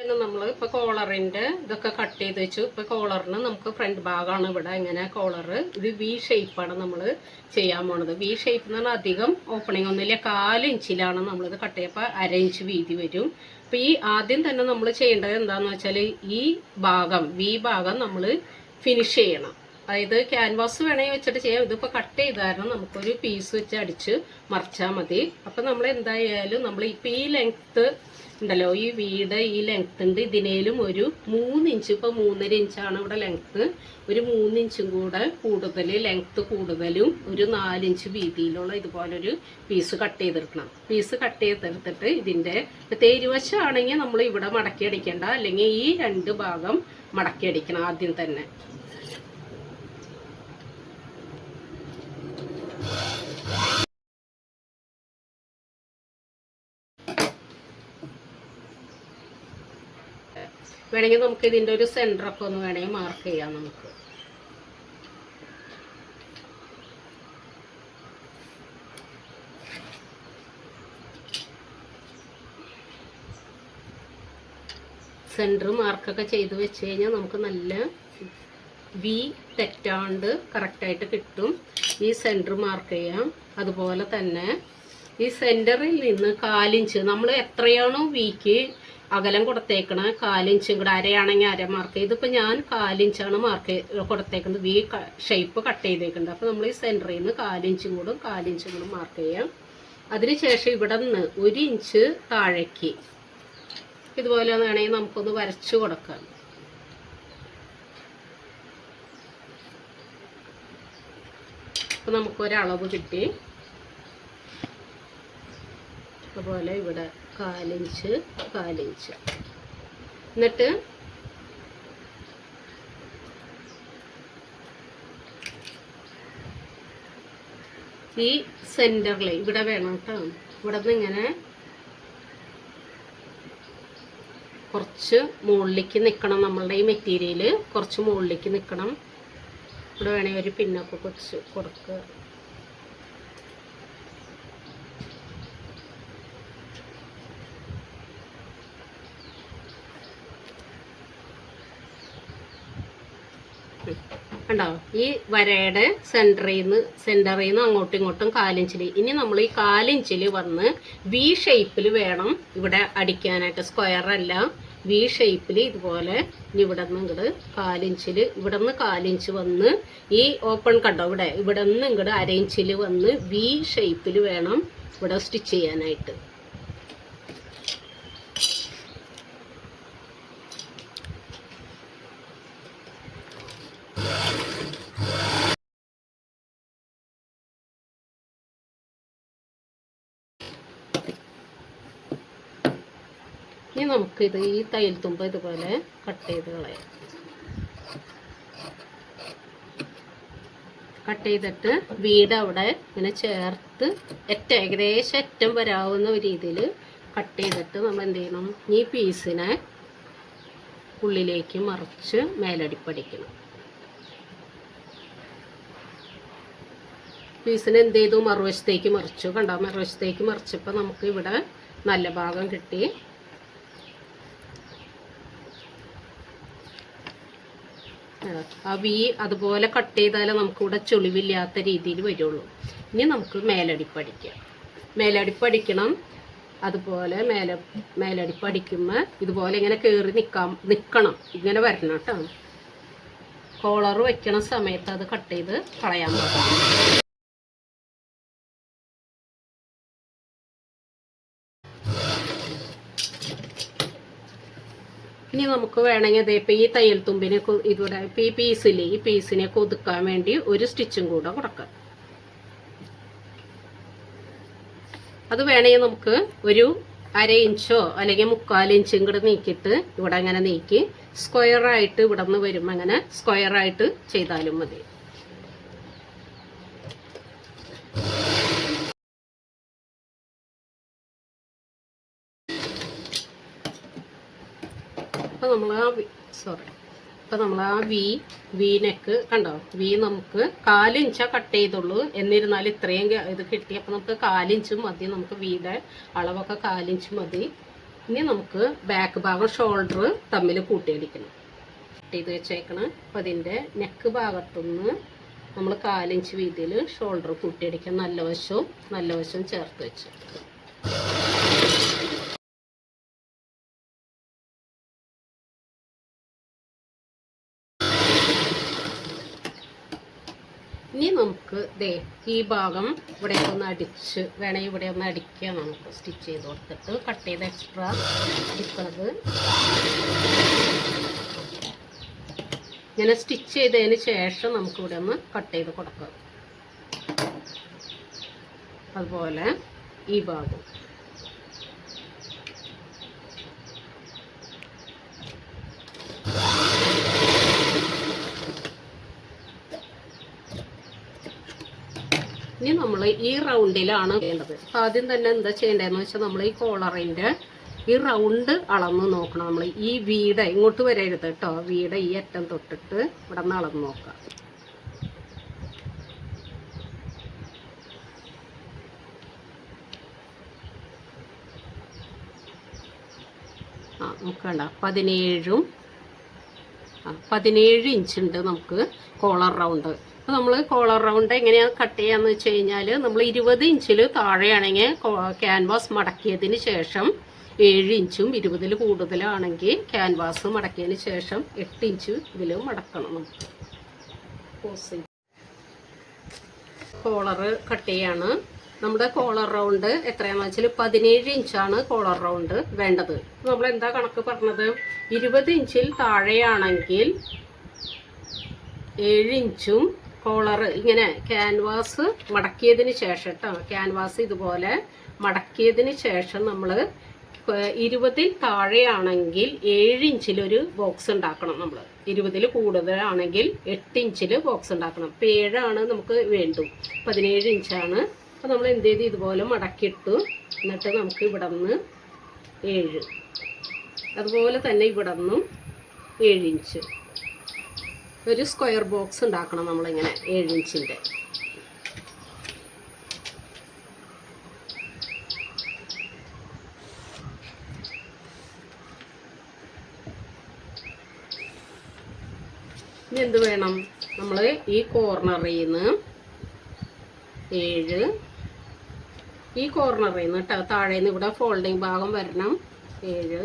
പിന്നെ നമ്മൾ ഇപ്പോൾ കോളറിൻ്റെ ഇതൊക്കെ കട്ട് ചെയ്ത് വെച്ചു. ഇപ്പോൾ കോളറിന് നമുക്ക് ഫ്രണ്ട് ഭാഗമാണ് ഇവിടെ ഇങ്ങനെ കോളറ്. ഇത് വി ഷേപ്പാണ് നമ്മൾ ചെയ്യാൻ പോണത്. വി ഷേപ്പ് എന്ന് പറഞ്ഞാൽ അധികം ഓപ്പണിംഗ് ഒന്നുമില്ല. 4 ഇഞ്ചിലാണ് നമ്മളിത് കട്ട് ചെയ്യുമ്പോൾ 1/2 ഇഞ്ച് വീതി വരും. അപ്പോൾ ഈ ആദ്യം തന്നെ നമ്മൾ ചെയ്യേണ്ടത് എന്താണെന്ന് വെച്ചാൽ ഈ ഭാഗം വി ഭാഗം നമ്മൾ ഫിനിഷ് ചെയ്യണം. അതായത് ക്യാൻവാസ് വേണമെങ്കിൽ വെച്ചിട്ട് ചെയ്യാം. ഇതിപ്പോൾ കട്ട് ചെയ്ത കാരണം നമുക്കൊരു പീസ് വെച്ച് അടിച്ച് മറിച്ചാൽ മതി. അപ്പം നമ്മൾ എന്തായാലും നമ്മൾ ഇപ്പം ഈ ലെങ്ത്ത് ഉണ്ടല്ലോ, ഈ വീട് ഈ ലെങ്ത്ത് ഉണ്ട്. ഇതിനേലും ഒരു 3 ഇഞ്ച്, ഇപ്പോൾ 3.5 ഇഞ്ചാണ് ഇവിടെ ലെങ്ത്ത്, ഒരു 3 ഇഞ്ചും കൂടെ കൂടുതൽ ലെങ്ത്ത് കൂടുതലും ഒരു 4 ഇഞ്ച് വീതിയിലുള്ള ഇതുപോലൊരു പീസ് കട്ട് ചെയ്തെടുക്കണം. പീസ് കട്ട് ചെയ്തെടുത്തിട്ട് ഇതിൻ്റെ തേരുവശമാണെങ്കിൽ നമ്മൾ ഇവിടെ മടക്കി അടിക്കേണ്ട, അല്ലെങ്കിൽ ഈ 2 ഭാഗം മടക്കി അടിക്കണം ആദ്യം തന്നെ. വേണമെങ്കിൽ നമുക്ക് ഇതിൻ്റെ ഒരു സെൻറ്ററൊക്കെ ഒന്ന് വേണമെങ്കിൽ മാർക്ക് ചെയ്യാം. നമുക്ക് സെൻറ്റർ മാർക്കൊക്കെ ചെയ്ത് വെച്ച് കഴിഞ്ഞാൽ നമുക്ക് നല്ല വി തെറ്റാണ്ട് കറക്റ്റായിട്ട് കിട്ടും. ഈ സെൻറ്റർ മാർക്ക് ചെയ്യാം. അതുപോലെ തന്നെ ഈ സെൻറ്ററിൽ നിന്ന് 4 ഇഞ്ച് നമ്മൾ എത്രയാണോ വിക്ക് അകലം കൊടുത്തേക്കണ 4 ഇഞ്ചും കൂടെ, അരയാണെങ്കിൽ അര മാർക്ക് ചെയ്ത്. ഇതിപ്പോൾ ഞാൻ 4 ഇഞ്ചാണ് മാർക്ക് കൊടുത്തേക്കുന്നത്. വി ഷേപ്പ് കട്ട് ചെയ്തേക്കുന്നത്. അപ്പോൾ നമ്മൾ ഈ സെൻറ്ററിൽ നിന്ന് 4 ഇഞ്ചും കൂടും 4 ഇഞ്ചും കൂടും മാർക്ക് ചെയ്യാം. അതിനുശേഷം ഇവിടെ നിന്ന് 1 ഇഞ്ച് താഴേക്ക് ഇതുപോലെ വേണമെങ്കിൽ നമുക്കൊന്ന് വരച്ചു കൊടുക്കാം. അപ്പോൾ നമുക്കൊരളവ് കിട്ടി. അതുപോലെ ഇവിടെ 4 ഇഞ്ച് 4 ഇഞ്ച്. എന്നിട്ട് ഈ സെൻറ്ററിൽ ഇവിടെ വേണം കേട്ടോ. ഇവിടെ നിന്ന് ഇങ്ങനെ കുറച്ച് മുകളിലേക്ക് നിൽക്കണം. നമ്മളുടെ ഈ മെറ്റീരിയൽ കുറച്ച് മുകളിലേക്ക് നിൽക്കണം. ഇവിടെ വേണമെങ്കിൽ ഒരു പിന്നൊക്കെ കുറച്ച് കൊടുക്കുക. കണ്ടോ, ഈ വരയുടെ സെൻറ്ററിൽ നിന്ന് അങ്ങോട്ടും ഇങ്ങോട്ടും 4 ഇഞ്ചിൽ. ഇനി നമ്മൾ ഈ 4 ഇഞ്ചിൽ വന്ന് വി ഷേപ്പിൽ വേണം ഇവിടെ അടിക്കാനായിട്ട്. സ്ക്വയർ അല്ല, വി ഷേപ്പിൽ ഇതുപോലെ ഇവിടെ നിന്ന് ഇങ്ങോട്ട് 4 ഇഞ്ചിൽ, ഇവിടെ നിന്ന് 4 ഇഞ്ച് വന്ന് ഈ ഓപ്പൺ കണ്ടോ ഇവിടെ നിന്ന് ഇങ്ങോട്ട് 1/2 ഇഞ്ചിൽ വന്ന് വി ഷേപ്പിൽ വേണം ഇവിടെ സ്റ്റിച്ച് ചെയ്യാനായിട്ട്. ഇനി നമുക്കിത് ഈ തയ്യൽ തുമ്പ് ഇതുപോലെ കട്ട് ചെയ്ത് കളയാം. കട്ട് ചെയ്തിട്ട് വീട് അവിടെ ഇങ്ങനെ ചേർത്ത് ഏകദേശം അറ്റം വരാവുന്ന ഒരു രീതിയിൽ കട്ട് ചെയ്തിട്ട് നമ്മൾ എന്ത് ചെയ്യണം, ഈ പീസിനെ ഉള്ളിലേക്ക് മറിച്ച് മേലടിപ്പടിക്കണം. പീസിനെ എന്ത് ചെയ്തു, മറുവശത്തേക്ക് മറിച്ചു. കണ്ടോ, മറുവശത്തേക്ക് മറിച്ചപ്പോൾ നമുക്ക് ഇവിടെ നല്ല ഭാഗം കിട്ടി. ആ വി അതുപോലെ കട്ട് ചെയ്താലേ നമുക്കിവിടെ ചുളിവില്ലാത്ത രീതിയിൽ വരുള്ളൂ. ഇനി നമുക്ക് മേലടിപ്പടിക്കാം. മേലടിപ്പടിക്കണം. അതുപോലെ മേലടിപ്പടിക്കുമ്പോൾ ഇതുപോലെ ഇങ്ങനെ കയറി നിൽക്കണം, ഇങ്ങനെ വരണം കേട്ടോ. കോളർ വയ്ക്കണ സമയത്ത് അത് കട്ട് ചെയ്ത് കളയാൻ പാടില്ല. ഇനി നമുക്ക് വേണമെങ്കിൽ അതേ ഇപ്പോൾ ഈ തയ്യൽ തുമ്പിനെ ഇവിടെ ഇപ്പോൾ ഈ പീസിനെ കൊതുക്കാൻ വേണ്ടി ഒരു സ്റ്റിച്ചും കൂടെ കൊടുക്കാം. അത് വേണമെങ്കിൽ നമുക്ക് ഒരു 1/2 ഇഞ്ചോ അല്ലെങ്കിൽ 3/4 ഇഞ്ചും കൂടെ നീക്കിയിട്ട് ഇവിടെ അങ്ങനെ നീക്കി സ്ക്വയറായിട്ട് ഇവിടെ നിന്ന് വരുമ്പോൾ അങ്ങനെ സ്ക്വയറായിട്ട് ചെയ്താലും മതി. അപ്പോൾ നമ്മൾ ആ വി നെക്ക് കണ്ടോ, വി നമുക്ക് 4 ഇഞ്ചാ കട്ട് ചെയ്തുള്ളൂ. എന്നിരുന്നാലും ഇത്രയും ഇത് കിട്ടി. അപ്പോൾ നമുക്ക് 4 ഇഞ്ചും മതി. നമുക്ക് വീടെ അളവൊക്കെ 4 ഇഞ്ച് മതി. ഇനി നമുക്ക് ബാക്ക് ഭാഗം ഷോൾഡർ തമ്മിൽ കൂട്ടിയടിക്കണം. കട്ട് ചെയ്ത് വെച്ചേക്കണം. അപ്പം അതിൻ്റെ നെക്ക് ഭാഗത്തുനിന്ന് നമ്മൾ 4 ഇഞ്ച് വീതിയിൽ ഷോൾഡർ കൂട്ടിയടിക്കാം. നല്ല വശവും ചേർത്ത് വെച്ച് ഇനി നമുക്ക് ഈ ഭാഗം ഇവിടെ ഒന്ന് അടിച്ച് വേണമെങ്കിൽ ഇവിടെ ഒന്ന് അടിക്കാം. നമുക്ക് സ്റ്റിച്ച് ചെയ്ത് കൊടുത്തിട്ട് കട്ട് ചെയ്ത് എക്സ്ട്രാ അടിക്കുന്നത് ഇങ്ങനെ സ്റ്റിച്ച് ചെയ്തതിന് ശേഷം നമുക്കിവിടെ ഒന്ന് കട്ട് ചെയ്ത് കൊടുക്കാം. അതുപോലെ ഈ ഭാഗം ഇനി നമ്മൾ ഈ റൗണ്ടിലാണ് വേണ്ടത്. ആദ്യം തന്നെ എന്താ ചെയ്യേണ്ടതെന്ന് വെച്ചാൽ നമ്മൾ ഈ കോളറിൻ്റെ ഈ റൗണ്ട് അളന്ന് നോക്കണം. നമ്മൾ ഈ വീട് ഇങ്ങോട്ട് വരരുത് കേട്ടോ. വീട് ഈ അറ്റം തൊട്ടിട്ട് ഇവിടെ നിന്ന് അളന്ന് നോക്കാം. നമുക്ക് വേണ്ട 17 ഇഞ്ചുണ്ട് നമുക്ക് കോളർ റൗണ്ട്. അപ്പോൾ നമ്മൾ കോളർ റൗണ്ട് എങ്ങനെയാണ് കട്ട് ചെയ്യാന്ന് വെച്ച് കഴിഞ്ഞാൽ നമ്മൾ 20 ഇഞ്ചിൽ താഴെയാണെങ്കിൽ ക്യാൻവാസ് മടക്കിയതിന് ശേഷം 7 ഇഞ്ചും 20-ൽ കൂടുതലാണെങ്കിൽ ക്യാൻവാസ് മടക്കിയതിന് ശേഷം 8 ഇഞ്ച് ഇതിൽ മടക്കണം. നമുക്ക് കോളർ കട്ട് ചെയ്യാണ്. നമ്മുടെ കോളർ റൗണ്ട് എത്രയാണെന്ന് വെച്ചാൽ 17 ഇഞ്ചാണ് കോളർ റൗണ്ട് വേണ്ടത്. നമ്മൾ എന്താ കണക്ക് പറഞ്ഞത്? 20 ഇഞ്ചിൽ താഴെയാണെങ്കിൽ 7 ഇഞ്ചും കോളർ ഇങ്ങനെ ക്യാൻവാസ് മടക്കിയതിന് ശേഷം കേട്ടോ. ക്യാൻവാസ് ഇതുപോലെ മടക്കിയതിന് ശേഷം നമ്മൾ 20-ൽ താഴെയാണെങ്കിൽ 7 ഇഞ്ചിലൊരു ബോക്സ് ഉണ്ടാക്കണം. നമ്മൾ 20-ൽ കൂടുതലാണെങ്കിൽ 8 ഇഞ്ചിൽ ബോക്സ് ഉണ്ടാക്കണം. ഇപ്പോൾ 7 നമുക്ക് വേണ്ടു. 17 ഇഞ്ചാണ്. അപ്പോൾ നമ്മൾ എന്ത് ചെയ്ത് ഇതുപോലെ മടക്കിയിട്ടു. എന്നിട്ട് നമുക്ക് ഇവിടെ നിന്ന് 7, അതുപോലെ തന്നെ ഇവിടെ നിന്നും 7 ഇഞ്ച് ഒരു സ്ക്വയർ ബോക്സ് ഉണ്ടാക്കണം നമ്മളിങ്ങനെ 7 ഇഞ്ചിൻ്റെ. ഇനി എന്ത് വേണം? നമ്മൾ ഈ കോർണറിൽ നിന്ന് 7, ഈ കോർണറിൽ നിന്ന് താഴെ നിന്ന് ഇവിടെ ഫോൾഡിങ് ഭാഗം വരണം. 7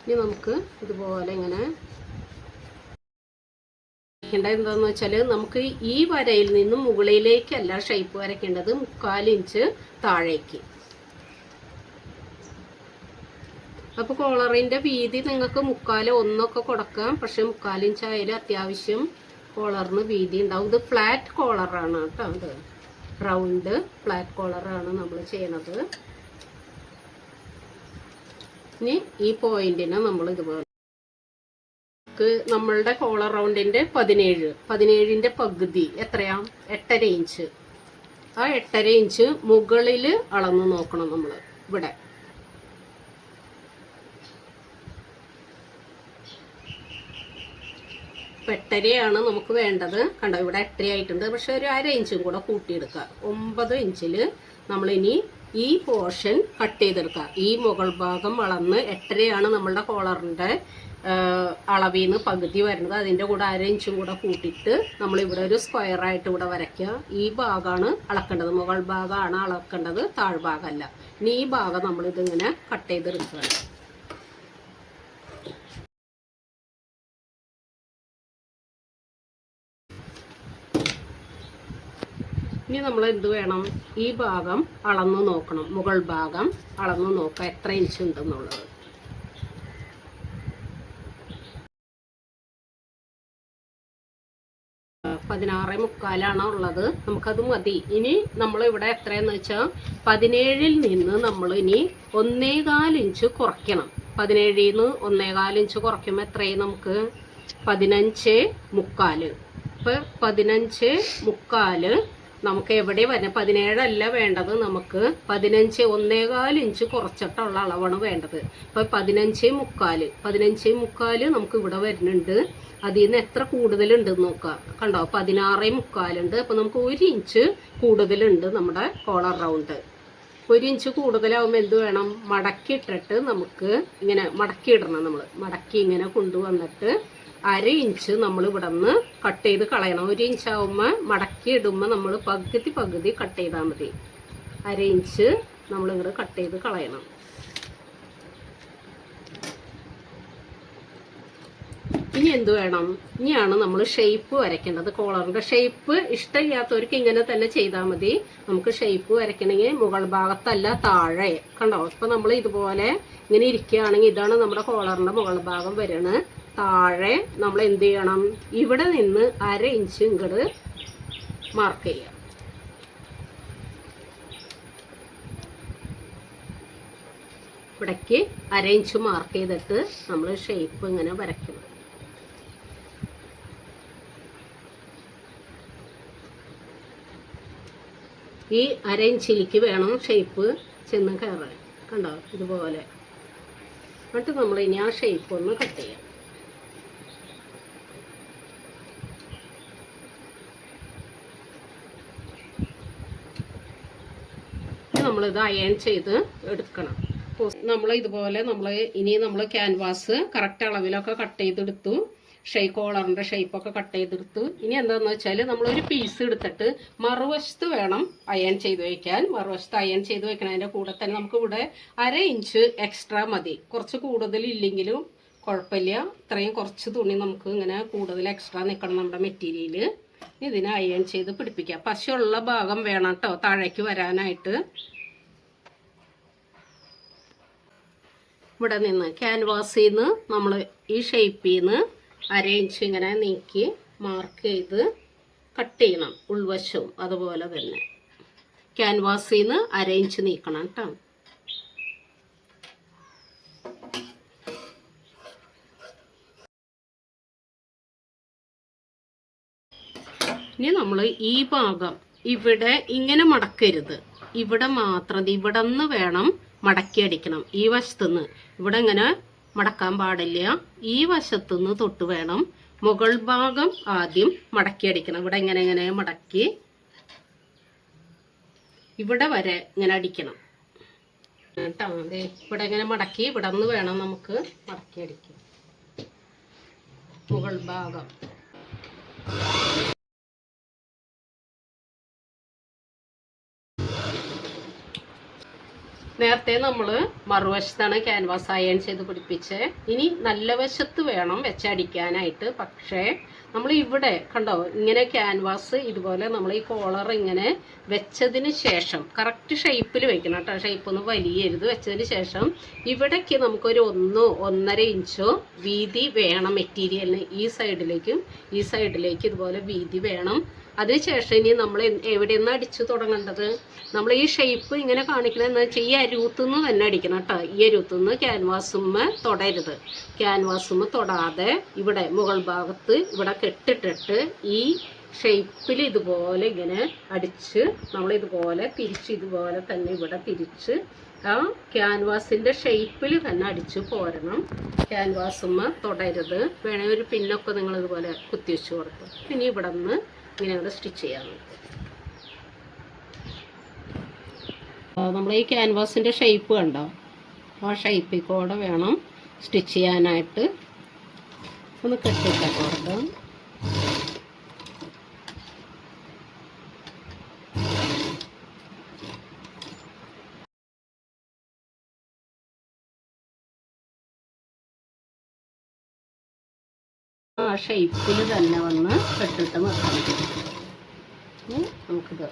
ഇനി നമുക്ക് ഇതുപോലെ ഇങ്ങനെ എന്താന്ന് വെച്ചാൽ നമുക്ക് ഈ വരയിൽ നിന്നും മുകളിലേക്കല്ല ഷേപ്പ് വരയ്ക്കേണ്ടത്, 3/4 ഇഞ്ച് താഴേക്ക്. അപ്പോൾ കോളറിൻ്റെ വീതി നിങ്ങൾക്ക് 3/4 1 കൊടുക്കാം. പക്ഷെ 3/4 ഇഞ്ച് ആയാലും അത്യാവശ്യം കോളറിന് വീതി ഉണ്ടാവും. ഇത് ഫ്ലാറ്റ് കോളറാണ് കേട്ടോ. ഇത് റൗണ്ട് ഫ്ലാറ്റ് കോളറാണ് നമ്മൾ ചെയ്യണത്. ഇനി ഈ പോയിന്റിനെ നമ്മൾ ഇതുപോലെ നമ്മളുടെ കോളർ റൗണ്ടിൻ്റെ 17ൻ്റെ പകുതി എത്രയാ? 8.5 ഇഞ്ച്. ആ 8.5 ഇഞ്ച് മുകളിൽ അളന്ന് നോക്കണം നമ്മൾ. ഇവിടെ 8.5 നമുക്ക് വേണ്ടത്. കണ്ടോ ഇവിടെ 8 ആയിട്ടുണ്ട്. പക്ഷെ ഒരു 1/2 ഇഞ്ചും കൂടെ കൂട്ടിയെടുക്കുക. 9 ഇഞ്ചിൽ നമ്മളിനി ഈ പോർഷൻ കട്ട് ചെയ്തെടുക്കുക. ഈ മുകൾ ഭാഗം അളന്ന് 8.5 നമ്മളുടെ കോളറിൻ്റെ അളവിൽ നിന്ന് പകുതി വരുന്നത്. അതിൻ്റെ കൂടെ 1/2 ഇഞ്ചും കൂടെ കൂട്ടിയിട്ട് നമ്മളിവിടെ ഒരു സ്ക്വയറായിട്ട് ഇവിടെ വരയ്ക്കുക. ഈ ഭാഗമാണ് അളക്കേണ്ടത്. മുകൾ ഭാഗമാണ് അളക്കേണ്ടത്, താഴ്ഭാഗമല്ല. ഇനി ഈ ഭാഗം നമ്മളിതിങ്ങനെ കട്ട് ചെയ്തെടുക്കുകയാണ്. ഇനി നമ്മൾ എന്ത് വേണം? ഈ ഭാഗം അളന്ന് നോക്കണം. മുകൾ ഭാഗം അളന്ന് നോക്കാം എത്ര ഇഞ്ച് ഉണ്ടെന്നുള്ളത്. പതിനാറ് 16 ഉള്ളത്. നമുക്കത് മതി. ഇനി നമ്മളിവിടെ എത്രയെന്ന് വെച്ചാൽ 17-ൽ നിന്ന് നമ്മൾ ഇനി 1.25 ഇഞ്ച് കുറയ്ക്കണം. 17-ൽ നിന്ന് 1.25 ഇഞ്ച് കുറയ്ക്കുമ്പോൾ എത്രയും നമുക്ക് 15.75. ഇപ്പോൾ 15.75 നമുക്ക് എവിടെ വരണം 17 അല്ല വേണ്ടത്, നമുക്ക് 15 1.25 ഇഞ്ച് കുറച്ചിട്ടുള്ള അളവാണ് വേണ്ടത്. അപ്പോൾ 15.75 നമുക്ക് ഇവിടെ വരുന്നുണ്ട്. അതിൽ നിന്ന് എത്ര കൂടുതലുണ്ടെന്ന് നോക്കാം. കണ്ടോ 16.75 ഉണ്ട്. അപ്പോൾ നമുക്ക് 1 ഇഞ്ച് കൂടുതലുണ്ട് നമ്മുടെ കോളർ റൗണ്ട്. 1 ഇഞ്ച് കൂടുതലാവുമ്പോൾ എന്ത് വേണം, മടക്കി ഇട്ടിട്ട് നമുക്ക് ഇങ്ങനെ മടക്കി ഇടണം. നമ്മൾ മടക്കി ഇങ്ങനെ കൊണ്ടുവന്നിട്ട് 1/2 ഇഞ്ച് നമ്മൾ ഇവിടെ നിന്ന് കട്ട് ചെയ്ത് കളയണം. 1 ഇഞ്ച് ആവുമ്പോൾ മടക്കി ഇടുമ്പോൾ നമ്മൾ പകുതി കട്ട് ചെയ്താൽ മതി. 1/2 ഇഞ്ച് നമ്മളിങ്ങനെ കട്ട് ചെയ്ത് കളയണം. ഇനി എന്ത് വേണം, ഇനിയാണ് നമ്മൾ ഷേപ്പ് വരയ്ക്കേണ്ടത്. കോളറിൻ്റെ ഷേപ്പ് ഇഷ്ടമില്ലാത്തവർക്ക് ഇങ്ങനെ തന്നെ ചെയ്താൽ മതി. നമുക്ക് ഷേപ്പ് വരയ്ക്കണമെങ്കിൽ മുകൾ ഭാഗത്തല്ല, താഴെ. കണ്ടോ, ഇപ്പം നമ്മൾ ഇതുപോലെ ഇങ്ങനെ ഇരിക്കുകയാണെങ്കിൽ ഇതാണ് നമ്മുടെ കോളറിൻ്റെ മുകൾ ഭാഗം വരുന്നത്. താഴെ നമ്മൾ എന്ത് ചെയ്യണം, ഇവിടെ നിന്ന് 1/2 ഇഞ്ച് ഇങ്ങോട്ട് മാർക്ക് ചെയ്യാം. ഇവിടേക്ക് 1/2 ഇഞ്ച് മാർക്ക് ചെയ്തിട്ട് നമ്മൾ ഷേപ്പ് ഇങ്ങനെ വരയ്ക്കണം. ഈ 1/2 ഇഞ്ചിലേക്ക് വേണം ഷേപ്പ് ചെന്ന് കയറാൻ. കണ്ടോ ഇതുപോലെ. എന്നിട്ട് നമ്മൾ ഇനി ആ ഷേപ്പ് ഒന്ന് കട്ട് ചെയ്യാം. നമ്മളിത് അയൺ ചെയ്ത് എടുക്കണം. നമ്മൾ ഇതുപോലെ ഇനി നമ്മൾ ക്യാൻവാസ് കറക്റ്റ് അളവിലൊക്കെ കട്ട് ചെയ്തെടുത്തു. കോളറിൻ്റെ ഷേപ്പൊക്കെ കട്ട് ചെയ്തെടുത്തു. ഇനി എന്താണെന്ന് വെച്ചാൽ നമ്മളൊരു പീസ് എടുത്തിട്ട് മറുവശത്ത് വേണം അയൺ ചെയ്ത് വയ്ക്കാൻ. മറുവശത്ത് അയൺ ചെയ്ത് വയ്ക്കണതിൻ്റെ കൂടെ തന്നെ നമുക്ക് ഇവിടെ 1/2 ഇഞ്ച് എക്സ്ട്രാ മതി. കുറച്ച് കൂടുതലില്ലെങ്കിലും കുഴപ്പമില്ല. ഇത്രയും കുറച്ച് തുണി നമുക്ക് ഇങ്ങനെ കൂടുതൽ എക്സ്ട്രാ നിൽക്കണം നമ്മുടെ മെറ്റീരിയൽ. ഇതിനെ അയൺ ചെയ്ത് പിടിപ്പിക്കാം. പശയുള്ള ഭാഗം വേണം കേട്ടോ താഴേക്ക് വരാനായിട്ട്. ഇവിടെ നിന്ന് ക്യാൻവാസിൽ നിന്ന് നമ്മൾ ഈ ഷേപ്പിൽ നിന്ന് 1/2 ഇഞ്ച് ഇങ്ങനെ നീക്കി മാർക്ക് ചെയ്ത് കട്ട് ചെയ്യണം. ഉൾവശവും അതുപോലെ തന്നെ ക്യാൻവാസിൽ നിന്ന് 1/2 ഇഞ്ച് നീക്കണം കേട്ടോ. ഇനി നമ്മൾ ഈ ഭാഗം ഇവിടെ ഇങ്ങനെ മടക്കരുത്. ഇവിടെ മാത്രം ഇവിടെ നിന്ന് വേണം മടക്കി അടിക്കണം. ഈ വശത്തുനിന്ന് ഇവിടെ ഇങ്ങനെ മടക്കാൻ പാടില്ല. ഈ വശത്തുനിന്ന് തൊട്ട് വേണം മുകൾ ഭാഗം ആദ്യം മടക്കി അടിക്കണം. ഇവിടെ ഇങ്ങനെ മടക്കി ഇവിടെ വരെ ഇങ്ങനെ അടിക്കണം കേട്ടോ. അതെ, ഇവിടെ ഇങ്ങനെ മടക്കി ഇവിടെ നിന്ന് വേണം നമുക്ക് മടക്കി അടിക്കാം മുകൾ ഭാഗം. നേരത്തെ നമ്മൾ മറുവശത്താണ് ക്യാൻവാസ് അയൺ ചെയ്ത് പിടിപ്പിച്ച്. ഇനി നല്ല വശത്ത് വേണം വെച്ചടിക്കാനായിട്ട്. പക്ഷേ നമ്മൾ ഇവിടെ കണ്ടോ ഇങ്ങനെ ക്യാൻവാസ് ഇതുപോലെ നമ്മൾ ഈ കോളർ ഇങ്ങനെ വെച്ചതിന് ശേഷം കറക്റ്റ് ഷേപ്പിൽ വെക്കണം കേട്ടോ. ഷേപ്പൊന്നും വലിയരുത്. വെച്ചതിന് ശേഷം ഇവിടേക്ക് നമുക്കൊരു 1-1.5 ഇഞ്ചോ വീതി വേണം മെറ്റീരിയലിന്. ഈ സൈഡിലേക്കും ഈ സൈഡിലേക്ക് ഇതുപോലെ വീതി വേണം. അതിനുശേഷം ഇനി നമ്മൾ എവിടെ നിന്ന് അടിച്ചു തുടങ്ങേണ്ടത്, നമ്മൾ ഈ ഷേപ്പ് ഇങ്ങനെ കാണിക്കണമെന്ന് വെച്ചാൽ ഈ അരുത്തുനിന്ന് തന്നെ അടിക്കണം കേട്ടോ. ഈ അരുത്തുനിന്ന് ക്യാൻവാസുമ്മ തൊടരുത്. ക്യാൻവാസുമ്മ തൊടാതെ ഇവിടെ മുകൾ ഭാഗത്ത് ഇവിടെ കെട്ടിട്ടിട്ട് ഈ ഷേപ്പിൽ ഇതുപോലെ ഇങ്ങനെ അടിച്ച് നമ്മളിതുപോലെ തിരിച്ച് ഇതുപോലെ തന്നെ ഇവിടെ തിരിച്ച് ആ ക്യാൻവാസിൻ്റെ ഷേപ്പിൽ തന്നെ അടിച്ച് പോരണം. ക്യാൻവാസുമ്മ തൊടരുത്. വേണമെങ്കിൽ ഒരു പിന്നൊക്കെ നിങ്ങളിതുപോലെ കുത്തിവെച്ച് കൊടുക്കും. പിന്നെ ഇവിടെ നിന്ന് ഇങ്ങനെ ഇവിടെ സ്റ്റിച്ച് ചെയ്യാം. നമ്മൾ ഈ ക്യാൻവാസിൻ്റെ ഷേപ്പ് കണ്ടോ, ആ ഷേപ്പിൽ കൂടെ വേണം സ്റ്റിച്ച് ചെയ്യാനായിട്ട്. ഒന്ന് കെട്ടിട്ടൊക്കെ കൊടുക്കാം. ആ ഷേപ്പിൽ തന്നെ വന്ന് കെട്ടിട്ട് നിർത്തണം. നമുക്കിത്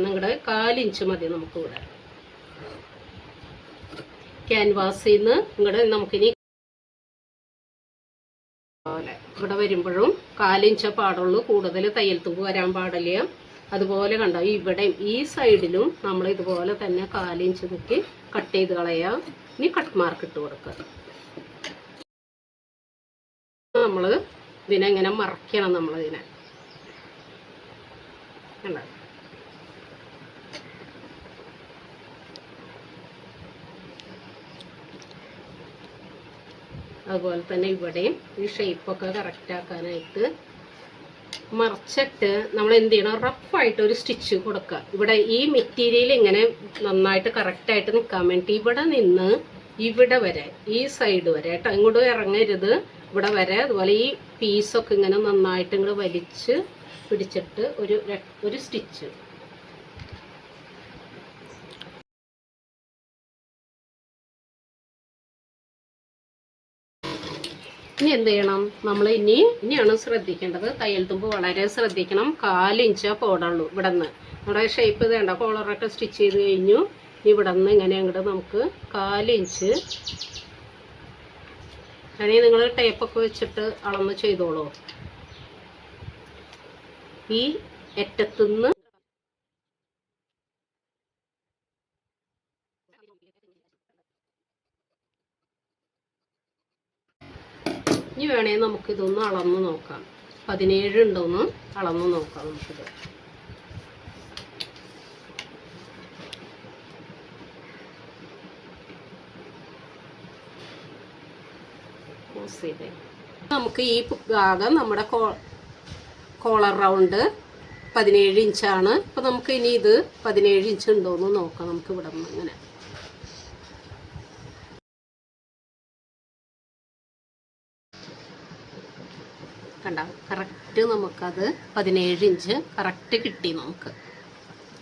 നിങ്ങളുടെ 1/4 ഇഞ്ച് മതി നമുക്കിവിടെ ക്യാൻവാസിൽ നിന്ന് ഇങ്ങോട്ട് നമുക്കിനി ഇവിടെ വരുമ്പോഴും 1/4 ഇഞ്ചേ പാടുള്ളൂ. കൂടുതൽ തയ്യൽ തുമ്പ് വരാൻ പാടില്ല. അതുപോലെ കണ്ടോ ഇവിടെ ഈ സൈഡിലും നമ്മൾ ഇതുപോലെ തന്നെ 1/4 ഇഞ്ച് നോക്കി കട്ട് ചെയ്ത് കളയാം. ഇനി കട്ട് മാർക്ക് ഇട്ട് കൊടുക്കുക. നമ്മൾ ഇതിനെ ഇങ്ങനെ മറയ്ക്കണം. നമ്മളിതിനെ കണ്ടോ? അതുപോലെ തന്നെ ഇവിടെയും ഈ ഷേപ്പൊക്കെ കറക്റ്റാക്കാനായിട്ട് മറിച്ചിട്ട് നമ്മൾ എന്ത് ചെയ്യണം, റഫായിട്ട് ഒരു സ്റ്റിച്ച് കൊടുക്കുക. ഇവിടെ ഈ മെറ്റീരിയൽ ഇങ്ങനെ നന്നായിട്ട് കറക്റ്റായിട്ട് നിൽക്കാൻ വേണ്ടി ഇവിടെ നിന്ന് ഇവിടെ വരെ, ഈ സൈഡ് വരെ കേട്ടോ, ഇങ്ങോട്ട് ഇറങ്ങരുത്, ഇവിടെ വരെ. അതുപോലെ ഈ പീസൊക്കെ ഇങ്ങനെ നന്നായിട്ട് ഇങ്ങോട്ട് വലിച്ച് പിടിച്ചിട്ട് ഒരു സ്റ്റിച്ച്. ഇനി എന്ത് ചെയ്യണം, നമ്മൾ ഇനിയാണ് ശ്രദ്ധിക്കേണ്ടത്. തയ്യൽ തുമ്പ് വളരെ ശ്രദ്ധിക്കണം. 4 ഇഞ്ച് പോടുള്ളൂ. ഇവിടെ നിന്ന് നമ്മുടെ ഷേപ്പ് ഇത് വേണ്ട, കോളറൊക്കെ സ്റ്റിച്ച് ചെയ്ത് കഴിഞ്ഞു. ഇവിടെ നിന്ന് ഇങ്ങനെ അങ്ങോട്ട് നമുക്ക് 4 ഇഞ്ച്. അല്ലെങ്കിൽ നിങ്ങൾ ടേപ്പൊക്കെ വെച്ചിട്ട് അളന്ന് ചെയ്തോളൂ. ഈ അറ്റത്തുനിന്ന് ഇനി വേണേൽ നമുക്കിതൊന്ന് അളന്ന് നോക്കാം. 17 ഉണ്ടോന്ന് അളന്ന് നോക്കാം നമുക്കിത്. നമുക്ക് ഈ ഭാഗം നമ്മുടെ കോളർ റൗണ്ട് 17 ഇഞ്ചാണ്. അപ്പോൾ നമുക്ക് ഇനി ഇത് 17 ഇഞ്ച് ഉണ്ടോയെന്ന് നോക്കാം. നമുക്ക് ഇവിടെ നിന്ന് ഇങ്ങനെ കണ്ട, കറക്റ്റ് നമുക്കത് 17 ഇഞ്ച് കറക്റ്റ് കിട്ടി നമുക്ക്.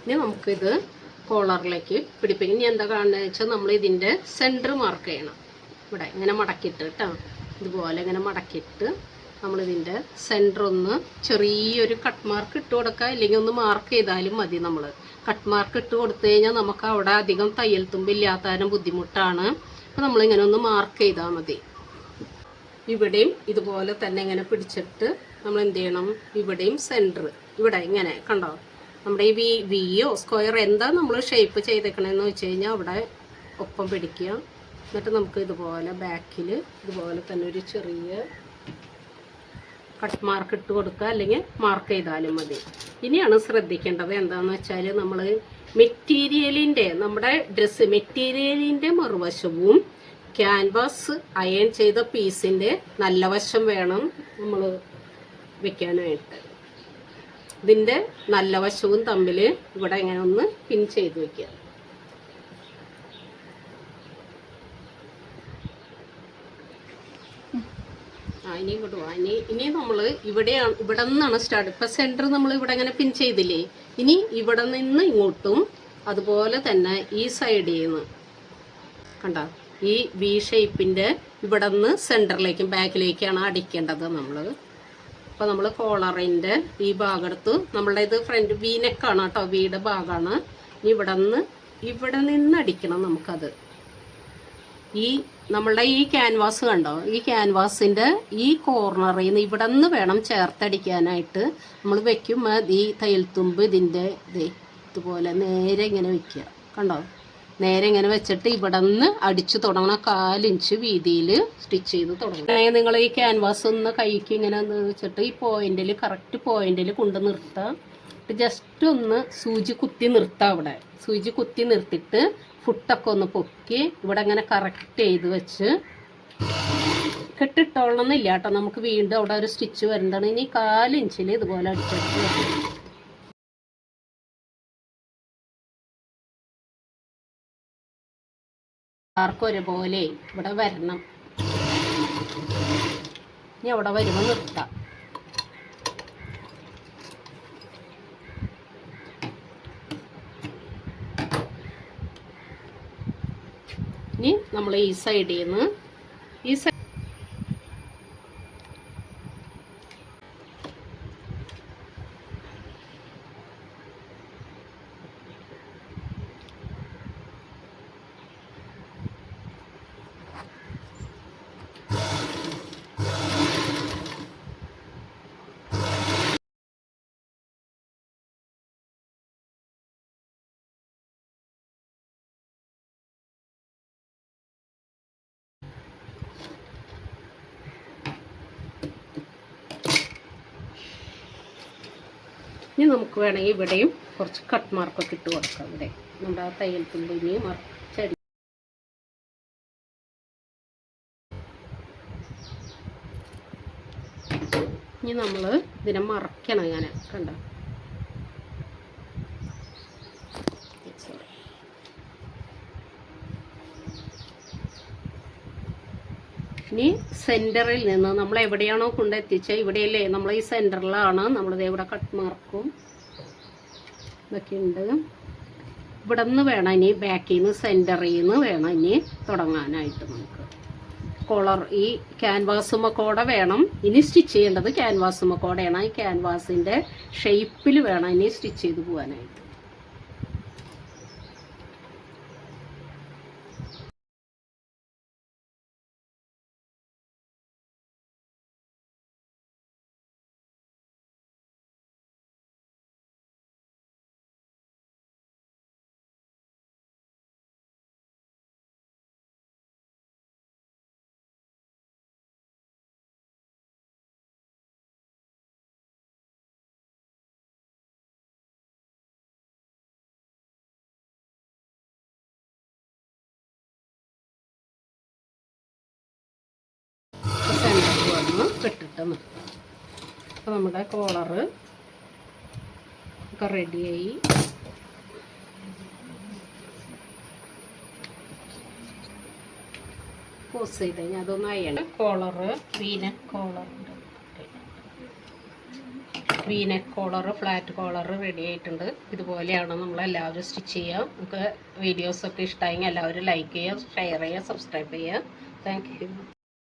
ഇനി നമുക്കിത് കോളറിലേക്ക് പിടിപ്പിക്കും. ഇനി എന്താ കാണുന്നത് വെച്ചാൽ നമ്മൾ ഇതിൻ്റെ സെൻറ്റർ മാർക്ക് ചെയ്യണം. ഇവിടെ ഇങ്ങനെ മടക്കിയിട്ട് കേട്ടോ, ഇതുപോലെ ഇങ്ങനെ മടക്കിയിട്ട് നമ്മളിതിൻ്റെ സെൻറ്റർ ഒന്ന് ചെറിയൊരു കട്ട് മാർക്ക് ഇട്ട് കൊടുക്കുക. ഇല്ലെങ്കിൽ ഒന്ന് മാർക്ക് ചെയ്താലും മതി. നമ്മൾ കട്ട് മാർക്ക് ഇട്ട് കൊടുത്തു കഴിഞ്ഞാൽ നമുക്ക് അവിടെ അധികം തയ്യൽ തുമ്പില്ലാത്തതിനും ബുദ്ധിമുട്ടാണ്. അപ്പോൾ നമ്മളിങ്ങനെ ഒന്ന് മാർക്ക് ചെയ്താൽ മതി. ഇവിടെയും ഇതുപോലെ തന്നെ ഇങ്ങനെ പിടിച്ചിട്ട് നമ്മൾ എന്ത് ചെയ്യണം, ഇവിടെയും സെൻറ്റർ ഇവിടെ ഇങ്ങനെ കണ്ടോ, നമ്മുടെ ഈ വിയോ സ്ക്വയർ എന്താ നമ്മൾ ഷേപ്പ് ചെയ്തേക്കണമെന്ന് വെച്ച് കഴിഞ്ഞാൽ അവിടെ ഒപ്പം പിടിക്കുക. എന്നിട്ട് നമുക്ക് ഇതുപോലെ ബാക്കിൽ ഇതുപോലെ തന്നെ ഒരു ചെറിയ കട്ട് മാർക്ക് ഇട്ട് കൊടുക്കുക, അല്ലെങ്കിൽ മാർക്ക് ചെയ്താലും മതി. ഇനിയാണ് ശ്രദ്ധിക്കേണ്ടത് എന്താണെന്ന് വെച്ചാൽ നമ്മൾ മെറ്റീരിയലിൻ്റെ, നമ്മുടെ ഡ്രസ്സ് മെറ്റീരിയലിൻ്റെ മറുവശവും ക്യാൻവാസ് അയൺ ചെയ്ത പീസിൻ്റെ നല്ല വശം വേണം നമ്മൾ വെക്കാനായിട്ട്. ഇതിൻ്റെ നല്ല വശവും തമ്മിൽ ഇവിടെ ഇങ്ങനെ ഒന്ന് പിൻ ചെയ്ത് വെക്കുക. ഇനി ഇങ്ങോട്ട് പോവാം. ഇനി നമ്മൾ ഇവിടെ നിന്നാണ് സ്റ്റാർട്ട്. ഇപ്പം സെൻറ്റർ നമ്മൾ ഇവിടെ ഇങ്ങനെ പിൻ ചെയ്തില്ലേ, ഇനി ഇവിടെ നിന്ന് ഇങ്ങോട്ടും അതുപോലെ തന്നെ ഈ സൈഡിൽ നിന്ന് കണ്ട, ഈ വി ഷേപ്പിൻ്റെ ഇവിടെ നിന്ന് സെൻറ്ററിലേക്കും ബാക്കിലേക്കാണ് അടിക്കേണ്ടത് നമ്മൾ. അപ്പോൾ നമ്മൾ കോളറിൻ്റെ ഈ ഭാഗത്ത് നമ്മളുടെ ഇത് ഫ്രണ്ട് വി നെക്കാണ് കേട്ടോ, വീയുടെ ഭാഗമാണ്. ഇനി ഇവിടെ നിന്ന് അടിക്കണം നമുക്കത്. ഈ നമ്മളുടെ ഈ ക്യാൻവാസ് കണ്ടോ, ഈ ക്യാൻവാസിൻ്റെ ഈ കോർണറിൽ നിന്ന് ഇവിടെ നിന്ന് വേണം ചേർത്തടിക്കാനായിട്ട്. നമ്മൾ വെക്കുമ്പോൾ ഈ തയ്യൽ തുമ്പ് ഇതിൻ്റെ ഇതുപോലെ നേരെ ഇങ്ങനെ വെക്കുക. കണ്ടോ, നേരെ ഇങ്ങനെ വെച്ചിട്ട് ഇവിടെ നിന്ന് അടിച്ചു തുടങ്ങണം. 4 ഇഞ്ച് വീതിയിൽ സ്റ്റിച്ച് ചെയ്ത് തുടങ്ങണം. നിങ്ങൾ ഈ ക്യാൻവാസ് ഒന്ന് കൈക്ക് ഇങ്ങനെ വെച്ചിട്ട് ഈ പോയിന്റിൽ, കറക്റ്റ് പോയിന്റിൽ കൊണ്ട് നിർത്താം. ജസ്റ്റ് ഒന്ന് സൂചി കുത്തി നിർത്താം. അവിടെ സൂചി കുത്തി നിർത്തിയിട്ട് ഫുട്ടൊക്കെ ഒന്ന് പൊക്കി ഇവിടെ ഇങ്ങനെ കറക്റ്റ് ചെയ്ത് വെച്ച് കെട്ടിട്ടോളണമെന്നില്ല കേട്ടോ. നമുക്ക് വീണ്ടും അവിടെ ഒരു സ്റ്റിച്ച് വരുന്നതാണ്. ഇനി 4 ഇഞ്ചിൽ ഇതുപോലെ അടിച്ചെടുത്ത് ആർക്കും ഒരേപോലെ ഇവിടെ വരണം. ഇനി അവിടെ വരുമ്പോൾ നിർത്താം. ഇനി നമ്മൾ ഈ സൈഡിൽ നിന്ന് ഇനി നമുക്ക് വേണമെങ്കിൽ ഇവിടെയും കുറച്ച് കട്ട് മാർക്കൊക്കെ ഇട്ട് കൊടുക്കാം. ഇവിടെ നമ്മുടെ ആ തയ്യൽ തുമ്പിന് മറിച്ചടി. ഇനി നമ്മൾ ഇതിനെ മറയ്ക്കണം. ഇങ്ങനെ കണ്ടോ? ഇനി സെൻറ്ററിൽ നിന്ന് നമ്മൾ എവിടെയാണോ കൊണ്ടെത്തിച്ചാൽ ഇവിടെയല്ലേ, നമ്മൾ ഈ സെൻറ്ററിലാണ് നമ്മളിത് ഇവിടെ കട്ട് മാർക്കും ഇതൊക്കെ ഉണ്ട്. ഇവിടെ നിന്ന് വേണം ഇനി ബാക്കിൽ നിന്ന് സെൻറ്ററിൽ നിന്ന് വേണം ഇനി തുടങ്ങാനായിട്ട്. നമുക്ക് കോളർ ഈ ക്യാൻവാസുമ്മക്കോടെ വേണം ഇനി സ്റ്റിച്ച് ചെയ്യേണ്ടത്. ക്യാൻവാസുമ്മക്കോടെയാണ്. ഈ ക്യാൻവാസിൻ്റെ ഷേപ്പിൽ വേണം ഇനി സ്റ്റിച്ച് ചെയ്ത് പോകാനായിട്ട്. സെൻറ്ററിൽ വന്ന് കെട്ടിട്ട് നിൽക്കും. അപ്പോൾ നമ്മുടെ കോളറ് ഒക്കെ റെഡിയായി. പോസ് ചെയ്ത് കഴിഞ്ഞാൽ അതൊന്ന് അയ്യണം. കോളറ് വീനെക്ക് കോളറുണ്ട്. V neck collar, flat collar ready ആയിട്ടുണ്ട്. ഇതുപോലെയാണ് നമ്മളെല്ലാവരും സ്റ്റിച്ച് ചെയ്യുക. നമുക്ക് വീഡിയോസൊക്കെ ഇഷ്ടമായെങ്കിൽ എല്ലാവരും ലൈക്ക് ചെയ്യുക, ഷെയർ ചെയ്യുക, സബ്സ്ക്രൈബ് ചെയ്യുക. Thank you.